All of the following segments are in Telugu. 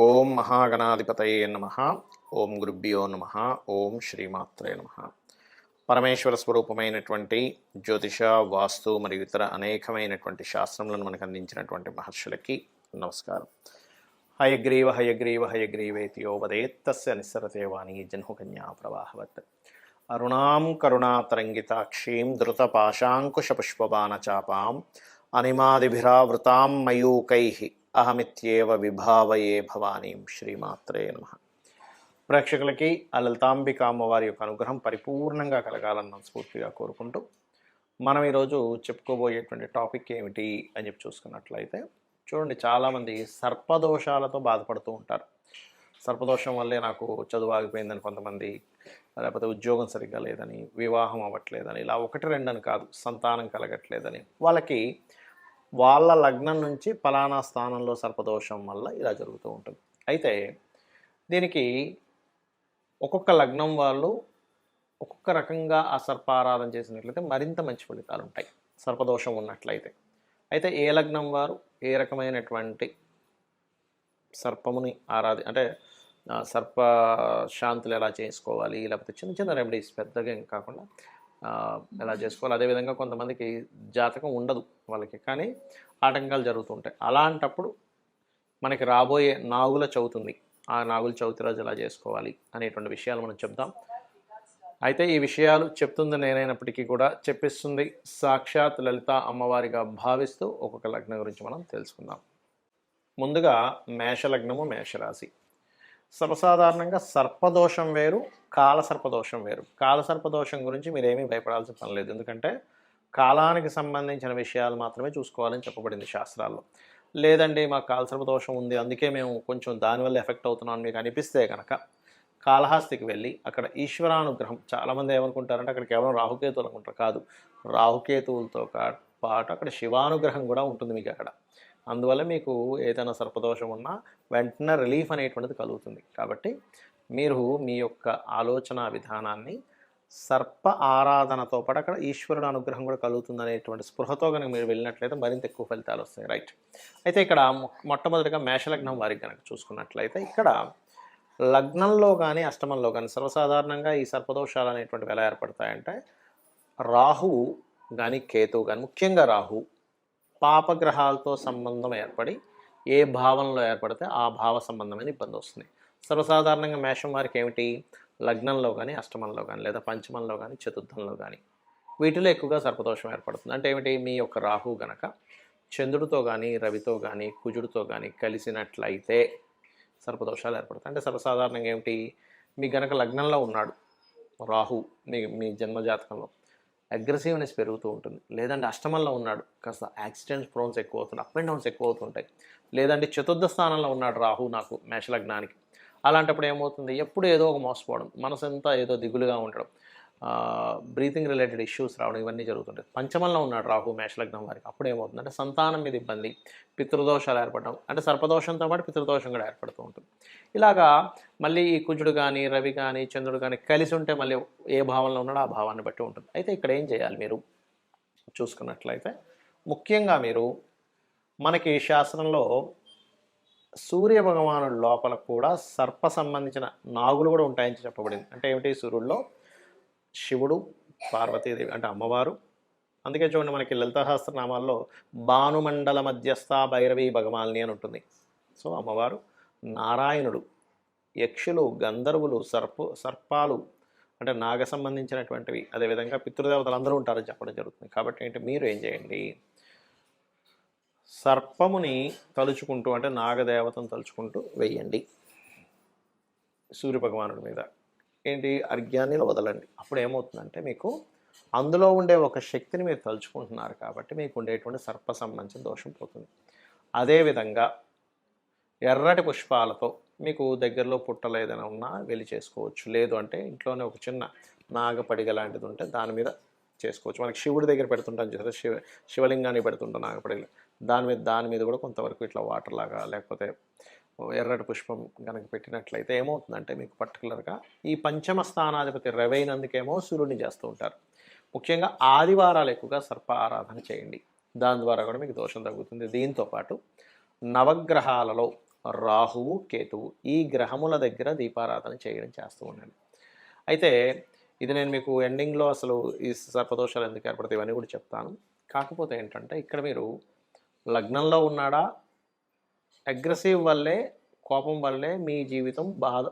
ఓం మహాగణాధిపతయే నమః. ఓం గురుభ్యో నమః. ఓం శ్రీమాత్రే నమః. పరమేశ్వర స్వరూపమైనటువంటి జ్యోతిష, వాస్తు మరియు ఇతర అనేకమైనటువంటి శాస్త్రములను మనకు అందించినటువంటి మహర్షులకి నమస్కారం. హయగ్రీవ హయగ్రీవ హయగ్రీవేతి యో వదేత్తస్య నిస్సరతే వాణి జన్మకన్యా ప్రవాహవత్. అరుణాం కరుణాతరంగితాక్షీం ధృతపాశాంకుశపుష్పబాణచాపాం అనిమాదిభిరావృతాం మయూకైః అహమిత్యేవ విభావయే భవానీం. శ్రీమాత్రే నమః. ప్రేక్షకులకి ఆ లలితాంబిక అమ్మవారి యొక్క అనుగ్రహం పరిపూర్ణంగా కలగాలని మనస్ఫూర్తిగా కోరుకుంటూ మనం ఈరోజు చెప్పుకోబోయేటువంటి టాపిక్ ఏమిటి అని చెప్పి చూసుకున్నట్లయితే, చూడండి, చాలామంది సర్పదోషాలతో బాధపడుతూ ఉంటారు. సర్పదోషం వల్లే నాకు చదువు ఆగిపోయిందని కొంతమంది, లేకపోతే ఉద్యోగం సరిగ్గా లేదని, వివాహం అవ్వట్లేదని, ఇలా ఒకటి రెండని కాదు, సంతానం కలగట్లేదని, వాళ్ళకి వాళ్ళ లగ్నం నుంచి ఫలానా స్థానంలో సర్పదోషం వల్ల ఇలా జరుగుతూ ఉంటుంది. అయితే దీనికి ఒక్కొక్క లగ్నం వాళ్ళు ఒక్కొక్క రకంగా ఆ సర్పారాధన చేసినట్లయితే మరింత మంచి ఫలితాలు ఉంటాయి, సర్పదోషం ఉన్నట్లయితే. అయితే ఏ లగ్నం వారు ఏ రకమైనటువంటి సర్పముని అంటే సర్ప శాంతులు ఎలా చేసుకోవాలి, లేకపోతే చిన్న చిన్న రెమెడీస్, పెద్దగా ఏం కాకుండా ఎలా చేసుకోవాలి. అదేవిధంగా కొంతమందికి జాతకం ఉండదు వాళ్ళకి, కానీ ఆటంకాలు జరుగుతుంటాయి. అలాంటప్పుడు మనకి రాబోయే నాగుల చవితి ఉంది, ఆ నాగుల చవితి రోజు ఎలా చేసుకోవాలి అనేటువంటి విషయాలు మనం చెప్దాం. అయితే ఈ విషయాలు చెప్తుంది నేనైనప్పటికీ కూడా చెప్పిస్తుంది సాక్షాత్ లలిత అమ్మవారిగా భావిస్తూ ఒక్కొక్క లగ్నం గురించి మనం తెలుసుకుందాం. ముందుగా మేషలగ్నము, మేషరాశి. సర్వసాధారణంగా సర్పదోషం వేరు, కాలసర్పదోషం వేరు. కాలసర్పదోషం గురించి మీరేమీ భయపడాల్సిన పని లేదు, ఎందుకంటే కాలానికి సంబంధించిన విషయాలు మాత్రమే చూసుకోవాలని చెప్పబడింది శాస్త్రాల్లో. లేదండి మాకు కాలసర్పదోషం ఉంది, అందుకే మేము కొంచెం దానివల్ల ఎఫెక్ట్ అవుతున్నాం మీకు అనిపిస్తే కనుక కాళహస్తికి వెళ్ళి అక్కడ ఈశ్వరానుగ్రహం, చాలామంది ఏమనుకుంటారంటే అక్కడ కేవలం రాహుకేతువులు అనుకుంటారు. కాదు, రాహుకేతువులతో పాటు అక్కడ శివానుగ్రహం కూడా ఉంటుంది మీకు అక్కడ. అందువల్ల మీకు ఏదైనా సర్పదోషం ఉన్నా వెంటనే రిలీఫ్ అనేటువంటిది కలుగుతుంది. కాబట్టి మీరు మీ యొక్క ఆలోచన విధానాన్ని సర్ప ఆరాధనతో పాటు అక్కడ ఈశ్వరుడు అనుగ్రహం కూడా కలుగుతుంది అనేటువంటి స్పృహతో కనుక మీరు వెళ్ళినట్లయితే మరింత ఎక్కువ ఫలితాలు వస్తాయి. రైట్. అయితే ఇక్కడ మొట్టమొదటిగా మేషలగ్నం వారికి కనుక చూసుకున్నట్లయితే, ఇక్కడ లగ్నంలో కానీ అష్టమంలో కానీ సర్వసాధారణంగా ఈ సర్పదోషాలు అనేటువంటివి ఎలా ఏర్పడతాయంటే, రాహువు కానీ కేతువు కానీ, ముఖ్యంగా రాహు పాపగ్రహాలతో సంబంధం ఏర్పడి ఏ భావంలో ఏర్పడితే ఆ భావ సంబంధమైన ఇబ్బంది వస్తుంది. సర్వసాధారణంగా మేషం వారికి ఏమిటి, లగ్నంలో కానీ అష్టమంలో కానీ లేదా పంచమంలో కానీ చతుర్థంలో కానీ వీటిలో ఎక్కువగా సర్పదోషం ఏర్పడుతుంది. అంటే ఏమిటి, మీ యొక్క రాహు గనక చంద్రుడితో కానీ రవితో కానీ కుజుడితో కానీ కలిసినట్లయితే సర్పదోషాలు ఏర్పడతాయి. అంటే సర్వసాధారణంగా ఏమిటి, మీ గనక లగ్నంలో ఉన్నాడు రాహు, మీ జన్మజాతకంలో అగ్రెసివ్నెస్ పెరుగుతూ ఉంటుంది. లేదంటే అష్టమంలో ఉన్నాడు, కాస్త యాక్సిడెంట్స్ ప్రోన్స్ ఎక్కువ అవుతుంది, అప్ అండ్ డౌన్స్ ఎక్కువ అవుతుంటాయి. లేదంటే చతుర్థ స్థానంలో ఉన్నాడు రాహు నాకు మేషలగ్నానికి, అలాంటప్పుడు ఏమవుతుంది, ఎప్పుడు ఏదో ఒక మోసపోవడం, మనసంతా ఏదో దిగులుగా ఉండడం, బ్రీతింగ్ రిలేటెడ్ ఇష్యూస్ రావడం, ఇవన్నీ జరుగుతుంటాయి. పంచమంలో ఉన్నాడు రాహు మేషలగ్నం వారికి, అప్పుడు ఏమవుతుందంటే సంతానం మీద ఇబ్బంది, పితృదోషాలు ఏర్పడడం, అంటే సర్పదోషంతో పాటు పితృదోషం కూడా ఏర్పడుతూ ఉంటుంది. ఇలాగా మళ్ళీ ఈ కుజుడు కానీ రవి కానీ చంద్రుడు కానీ కలిసి ఉంటే మళ్ళీ ఏ భావంలో ఉన్నాడో ఆ భావాన్ని బట్టి ఉంటుంది. అయితే ఇక్కడ ఏం చేయాలి మీరు చూసుకున్నట్లయితే, ముఖ్యంగా మీరు మనకి శాస్త్రంలో సూర్య భగవానుడు లోపల కూడా సర్ప సంబంధించిన నాగులు కూడా ఉంటాయని చెప్పబడింది. అంటే ఏమిటి, సూర్యుడిలో శివుడు, పార్వతీదేవి అంటే అమ్మవారు. అందుకే చూడండి, మనకి లలితాసహస్రనామాల్లో భానుమండల మధ్యస్థ భైరవి భగవాల్ని అని ఉంటుంది. సో అమ్మవారు, నారాయణుడు, యక్షులు, గంధర్వులు, సర్పాలు అంటే నాగ సంబంధించినటువంటివి, అదేవిధంగా పితృదేవతలు అందరూ ఉంటారని చెప్పడం జరుగుతుంది. కాబట్టి ఏంటి, మీరు ఏం చేయండి, సర్పముని తలుచుకుంటూ అంటే నాగదేవతను తలుచుకుంటూ వేయండి సూర్యభగవానుడి మీద. ఏంటి, అర్ఘ్యాన్ని వదలండి. అప్పుడు ఏమవుతుందంటే మీకు అందులో ఉండే ఒక శక్తిని మీరు తలుచుకుంటున్నారు కాబట్టి మీకు ఉండేటువంటి సర్ప సంబంధించిన దోషం పోతుంది. అదేవిధంగా ఎర్రటి పుష్పాలతో మీకు దగ్గరలో పుట్టలు ఏదైనా ఉన్నా వెళ్ళి చేసుకోవచ్చు. లేదు అంటే ఇంట్లోనే ఒక చిన్న నాగపడిగ లాంటిది ఉంటే దాని మీద చేసుకోవచ్చు. మనకి శివుడి దగ్గర పెడుతుంటాం చూసారా, శివలింగాన్ని పెడుతుంటాం నాగపడిగ, దాని మీద కూడా కొంతవరకు ఇట్లా వాటర్ లాగా లేకపోతే ఎర్రటి పుష్పం కనుక పెట్టినట్లయితే ఏమవుతుందంటే మీకు పర్టికులర్గా ఈ పంచమ స్థానాధిపతి రవైనందుకేమో సూర్యుడిని చేస్తూ ఉంటారు. ముఖ్యంగా ఆదివారాలు ఎక్కువగా సర్ప ఆరాధన చేయండి, దాని ద్వారా కూడా మీకు దోషం తగ్గుతుంది. దీంతోపాటు నవగ్రహాలలో రాహువు, కేతువు ఈ గ్రహముల దగ్గర దీపారాధన చేస్తూ ఉండండి. అయితే ఇది నేను మీకు ఎండింగ్లో అసలు ఈ సర్పదోషాలు ఎందుకు ఏర్పడతాయి ఇవన్నీ కూడా చెప్తాను. కాకపోతే ఏంటంటే ఇక్కడ మీరు లగ్నంలో ఉన్నాడా, అగ్రెసివ్ వల్లే, కోపం వల్లే మీ జీవితం బాధ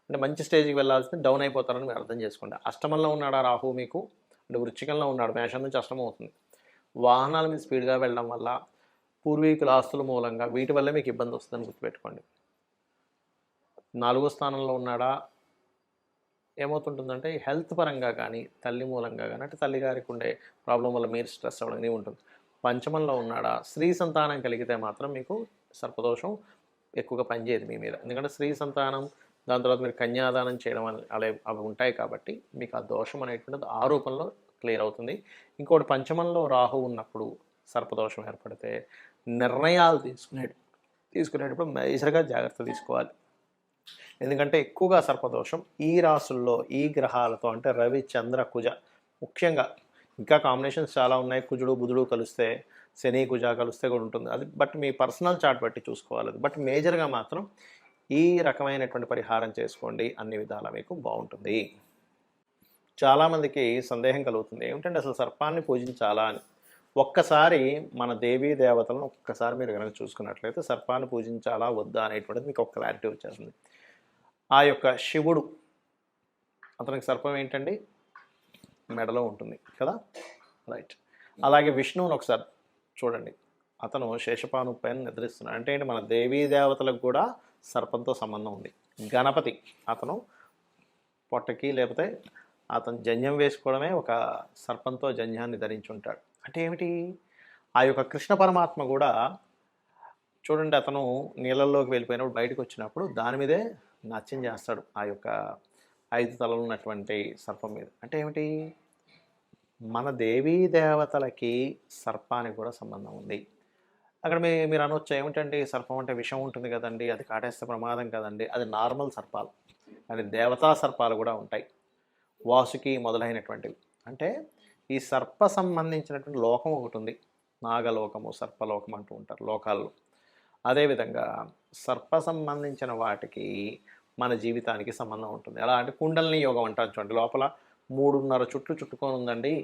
అంటే మంచి స్టేజ్కి వెళ్ళాల్సింది డౌన్ అయిపోతారని మీరు అర్థం చేసుకోండి. అష్టమంలో ఉన్నాడా రాహు మీకు, అంటే వృశ్చికంలో ఉన్నాడు, మేషం నుంచి అష్టమం అవుతుంది. వాహనాల మీద స్పీడ్గా వెళ్ళడం వల్ల, పూర్వీకుల ఆస్తుల మూలంగా వీటి వల్లే మీకు ఇబ్బంది వస్తుందని గుర్తుపెట్టుకోండి. 4వ స్థానంలో ఉన్నాడా, ఏమవుతుంటుందంటే హెల్త్ పరంగా కానీ తల్లి మూలంగా కానీ అంటే తల్లిగారికి ఉండే ప్రాబ్లం వల్ల మీరు స్ట్రెస్ అవ్వడం ఉంటుంది. పంచమంలో ఉన్నాడా, స్త్రీ సంతానం కలిగితే మాత్రం మీకు సర్పదోషం ఎక్కువగా పనిచేయదు మీ మీద. ఎందుకంటే స్త్రీ సంతానం, దాని తర్వాత మీరు కన్యాదానం చేయడం అలా అవి ఉంటాయి కాబట్టి మీకు ఆ దోషం అనేటువంటిది ఆ రూపంలో క్లియర్ అవుతుంది. ఇంకోటి పంచమంలో రాహు ఉన్నప్పుడు సర్పదోషం ఏర్పడితే నిర్ణయాలు తీసుకునేటప్పుడు మేజర్గా జాగ్రత్త తీసుకోవాలి. ఎందుకంటే ఎక్కువగా సర్పదోషం ఈ రాసుల్లో ఈ గ్రహాలతో అంటే రవి, చంద్ర, కుజ ముఖ్యంగా, ఇంకా కాంబినేషన్స్ చాలా ఉన్నాయి. కుజుడు బుధుడు కలిస్తే, శని కుజ కలిస్తే కూడా ఉంటుంది అది, బట్ మీ పర్సనల్ చార్ట్ బట్టి చూసుకోవాలి అది. బట్ మేజర్గా మాత్రం ఈ రకమైనటువంటి పరిహారం చేసుకోండి, అన్ని విధాలా మీకు బాగుంటుంది. చాలామందికి సందేహం కలుగుతుంది ఏమిటంటే అసలు సర్పాన్ని పూజించాలా అని. ఒక్కసారి మన దేవీ దేవతలను ఒక్కసారి మీరు కనుక చూసుకున్నట్లయితే సర్పాన్ని పూజించాలా వద్దా అనేటువంటిది మీకు ఒక క్లారిటీ వచ్చేస్తుంది. ఆ యొక్క శివుడు, అతనికి సర్పం ఏంటండి, మెడలో ఉంటుంది కదా, రైట్. అలాగే విష్ణువుని ఒకసారి చూడండి, అతను శేషపాను పైన నిద్రిస్తున్నాడు. అంటే ఏంటి, మన దేవీ దేవతలకు కూడా సర్పంతో సంబంధం ఉంది. గణపతి, అతను పొట్టకి లేకపోతే అతను జంధ్యం వేసుకోవడమే ఒక సర్పంతో జంధ్యాన్ని ధరించి ఉంటాడు. అంటే ఏమిటి, ఆ యొక్క కృష్ణ పరమాత్మ కూడా చూడండి, అతను నీళ్ళల్లోకి వెళ్ళిపోయినప్పుడు బయటకు వచ్చినప్పుడు దాని మీదే నాట్యం చేస్తాడు, ఆ యొక్క 5 తలలు ఉన్నటువంటి సర్పం మీద. అంటే ఏమిటి, మన దేవీ దేవతలకి సర్పానికి కూడా సంబంధం ఉంది. అక్కడ మీరు అనొచ్చు ఏమిటండి, సర్పం అంటే విషం ఉంటుంది కదండి, అది కాటేస్తే ప్రమాదం కదండి. అది నార్మల్ సర్పాలు, అది దేవతా సర్పాలు కూడా ఉంటాయి, వాసుకి మొదలైనటువంటివి. అంటే ఈ సర్ప సంబంధించినటువంటి లోకం ఒకటి ఉంది, నాగలోకము, సర్పలోకం అంటూ ఉంటారు లోకాల్లో. అదేవిధంగా సర్ప సంబంధించిన వాటికి మన జీవితానికి సంబంధం ఉంటుంది. ఎలా అంటే కుండలిని యోగం అంటారు చూడండి, లోపల 3.5 చుట్లు చుట్టుకొని ఉందండి,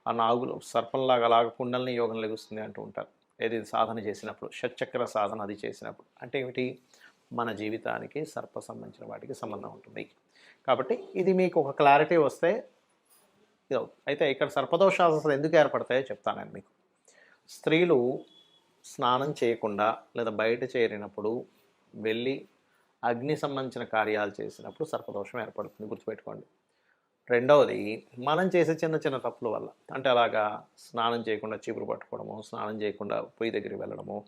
ఆ నాగులు సర్పంలాగా అలాగా కుండలిని యోగం లెగుస్తుంది అంటూ ఉంటారు. ఏది సాధన చేసినప్పుడు, షట్చక్ర సాధన అది చేసినప్పుడు. అంటే ఏమిటి, మన జీవితానికి సర్ప సంబంధించిన వాటికి సంబంధం ఉంటుంది. కాబట్టి ఇది మీకు ఒక క్లారిటీ వస్తే అయితే ఇక్కడ సర్పదోషాలు అసలు ఎందుకు ఏర్పడతాయో చెప్తాను నేను మీకు. స్త్రీలు స్నానం చేయకుండా లేదా బయట చేరినప్పుడు వెళ్ళి అగ్ని సంబంధించిన కార్యాలు చేసినప్పుడు సర్పదోషం ఏర్పడుతుంది, గుర్తుపెట్టుకోండి. రెండవది, మనం చేసే చిన్న చిన్న తప్పుల వల్ల, అంటే అలాగా స్నానం చేయకుండా చీపురు పట్టుకోవడము, స్నానం చేయకుండా పొయ్యి దగ్గరికి వెళ్ళడము,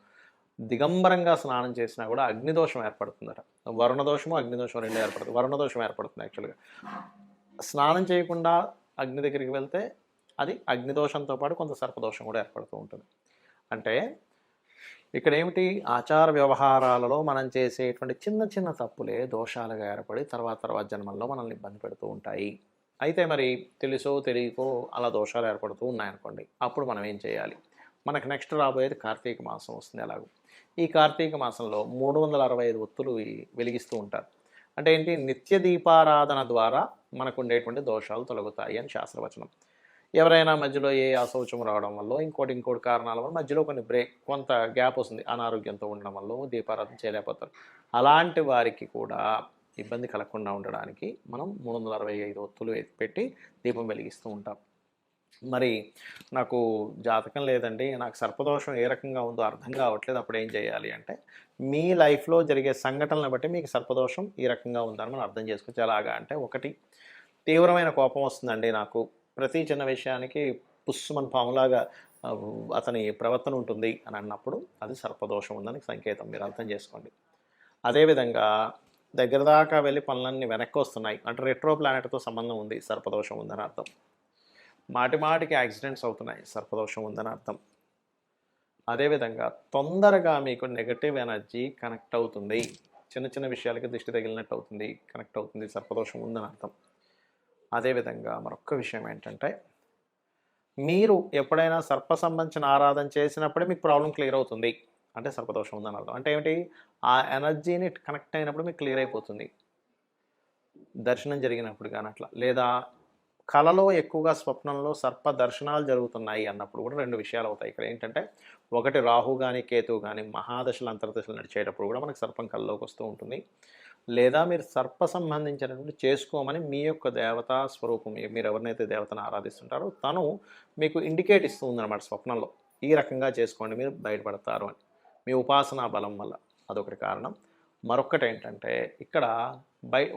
దిగంబరంగా స్నానం చేసినా కూడా అగ్నిదోషం ఏర్పడుతుందట. వరుణదోషము అగ్నిదోషం రెండు ఏర్పడుతుంది. వరుణదోషం ఏర్పడుతుంది యాక్చువల్గా. స్నానం చేయకుండా అగ్ని దగ్గరికి వెళ్తే అది అగ్నిదోషంతో పాటు కొంత సర్పదోషం కూడా ఏర్పడుతూ ఉంటుంది. అంటే ఇక్కడ ఏమిటి, ఆచార వ్యవహారాలలో మనం చేసేటువంటి చిన్న చిన్న తప్పులే దోషాలుగా ఏర్పడి తర్వాత జన్మల్లో మనల్ని ఇబ్బంది పెడుతూ ఉంటాయి. అయితే మరి తెలుసో తెలియకో అలా దోషాలు ఏర్పడుతూ ఉన్నాయనుకోండి, అప్పుడు మనం ఏం చేయాలి, మనకు నెక్స్ట్ రాబోయేది కార్తీక మాసం వస్తుంది. ఎలాగో ఈ కార్తీక మాసంలో 365 ఒత్తులు వెలిగిస్తూ ఉంటారు. అంటే ఏంటి, నిత్య దీపారాధన ద్వారా మనకు ఉండేటువంటి దోషాలు తొలగుతాయి అని శాస్త్రవచనం. ఎవరైనా మధ్యలో ఏ అశౌచం రావడం వల్ల ఇంకోటి కారణాల వల్ల మధ్యలో కొంత గ్యాప్ వస్తుంది, అనారోగ్యంతో ఉండడం వల్ల దీపారాధన చేయలేకపోతారు. అలాంటి వారికి కూడా ఇబ్బంది కలగకుండా ఉండడానికి మనం 365 ఒత్తులు పెట్టి దీపం వెలిగిస్తూ ఉంటాం. మరి నాకు జాతకం లేదండి, నాకు సర్పదోషం ఏ రకంగా ఉందో అర్థం కావట్లేదు, అప్పుడు ఏం చేయాలి అంటే, మీ లైఫ్లో జరిగే సంఘటనలను బట్టి మీకు సర్పదోషం ఈ రకంగా ఉందని మనం అర్థం చేసుకోవచ్చు. ఎలాగా అంటే, ఒకటి, తీవ్రమైన కోపం వస్తుందండి నాకు, ప్రతి చిన్న విషయానికి పుస్సుమని పాములాగా అతని ప్రవర్తన ఉంటుంది అని అన్నప్పుడు అది సర్పదోషం ఉందని సంకేతం, మీరు అర్థం చేసుకోండి. అదేవిధంగా దగ్గర దాకా వెళ్ళి పనులన్నీ వెనక్కి వస్తున్నాయి అంటే రెట్రో ప్లానెట్తో సంబంధం ఉంది, సర్పదోషం ఉందని అర్థం. మాటికి యాక్సిడెంట్స్ అవుతున్నాయి, సర్పదోషం ఉందని అర్థం. అదేవిధంగా తొందరగా మీకు నెగటివ్ ఎనర్జీ కనెక్ట్ అవుతుంది, చిన్న చిన్న విషయాలకి దృష్టి తగిలినట్టు అవుతుంది, కనెక్ట్ అవుతుంది, సర్పదోషం ఉందని అర్థం. అదేవిధంగా మరొక విషయం ఏంటంటే, మీరు ఎప్పుడైనా సర్ప సంబంధించిన ఆరాధన చేసినప్పుడే మీకు ప్రాబ్లం క్లియర్ అవుతుంది. అంటే సర్పదోషం ఉందని అర్థం. అంటే ఏమిటి, ఆ ఎనర్జీని కనెక్ట్ అయినప్పుడు మీకు క్లియర్ అయిపోతుంది, దర్శనం జరిగినప్పుడు కానీ అట్లా, లేదా కలలో ఎక్కువగా స్వప్నంలో సర్ప దర్శనాలు జరుగుతున్నాయి అన్నప్పుడు కూడా రెండు విషయాలు అవుతాయి ఇక్కడ. ఏంటంటే ఒకటి రాహు కానీ కేతువు కానీ మహాదశలు అంతర్దశలు నడిచేటప్పుడు కూడా మనకు సర్పం కల్లోకి వస్తూ ఉంటుంది. లేదా మీరు సర్ప సంబంధించినటువంటి చేసుకోమని మీ యొక్క దేవతా స్వరూపం, మీరు ఎవరినైతే దేవతను ఆరాధిస్తుంటారో తను మీకు ఇండికేట్ ఇస్తూ ఉందన్నమాట స్వప్నంలో, ఈ రకంగా చేసుకోండి మీరు బయటపడతారు అని, మీ ఉపాసనా బలం వల్ల. అదొకటి కారణం. మరొక్కటి ఏంటంటే ఇక్కడ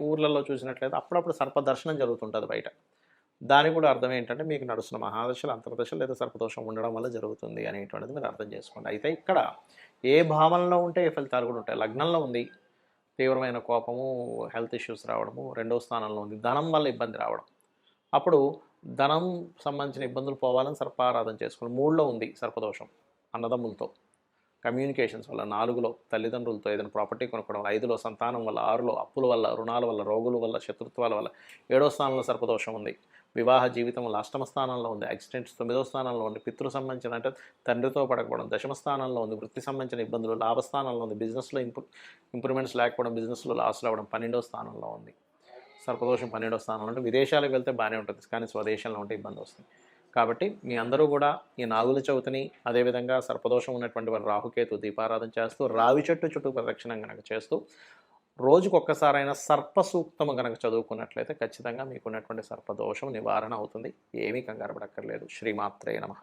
ఊర్లలో చూసినట్లయితే అప్పుడప్పుడు సర్ప దర్శనం జరుగుతుంటుంది బయట. దానికి కూడా అర్థం ఏంటంటే మీకు నడుస్తున్న మహాదశలు అంతర్దశలు లేదా సర్పదోషం ఉండడం వల్ల జరుగుతుంది అనేటువంటిది మీరు అర్థం చేసుకోండి. అయితే ఇక్కడ ఏ భావనలో ఉంటే ఏ ఫలితాలు కూడా ఉంటాయి. లగ్నంలో ఉంది తీవ్రమైన కోపము, హెల్త్ ఇష్యూస్ రావడము, రెండో స్థానంలో ఉంది ధనం వల్ల ఇబ్బంది రావడం, అప్పుడు ధనం సంబంధించిన ఇబ్బందులు పోవాలని సర్పారాధన చేసుకోండి. మూడులో ఉంది సర్పదోషం అన్నదమ్ములతో, కమ్యూనికేషన్స్ వల్ల, నాలుగులో తల్లిదండ్రులతో ఏదైనా ప్రాపర్టీ కొనుక్కోవడం వల్ల, ఐదులో సంతానం వల్ల, ఆరులో అప్పుల వల్ల, రుణాల వల్ల, రోగుల వల్ల, శత్రుత్వాల వల్ల, ఏడో స్థానంలో సర్పదోషం ఉంది. వివాహ జీవితం వల్ల అష్టమ స్థానంలో ఉంది. యాక్సిడెంట్స్ తొమ్మిదో స్థానంలో ఉంది. పితృ సంబంధించిన అంటే తండ్రితో పడకపోవడం దశమ స్థానంలో ఉంది. వృత్తి సంబంధించిన ఇబ్బందులు లాభస్థానంలో ఉంది. బిజినెస్లో ఇంప్రూవ్మెంట్స్ లేకపోవడం, బిజినెస్లో లాస్లు అవ్వడం 12వ స్థానంలో ఉంది. సర్పదోషం 12వ స్థానంలో అంటే విదేశాలకు వెళ్తే బాగానే ఉంటుంది, కానీ స్వదేశంలో ఉంటే ఇబ్బంది వస్తుంది. కాబట్టి మీ అందరూ కూడా ఈ నాగుల చవితిని, అదేవిధంగా సర్పదోషం ఉన్నటువంటి వారు రాహుకేతు దీపారాధన చేస్తూ, రావి చెట్టు చుట్టూ ప్రదక్షిణం కనుక చేస్తూ, రోజుకొక్కసారైనా సర్ప సూక్తము కనుక చదువుకున్నట్లయితే ఖచ్చితంగా మీకున్నటువంటి సర్పదోషం నివారణ అవుతుంది. ఏమీ కంగారు పడక్కర్లేదు. శ్రీమాత్రే నమః.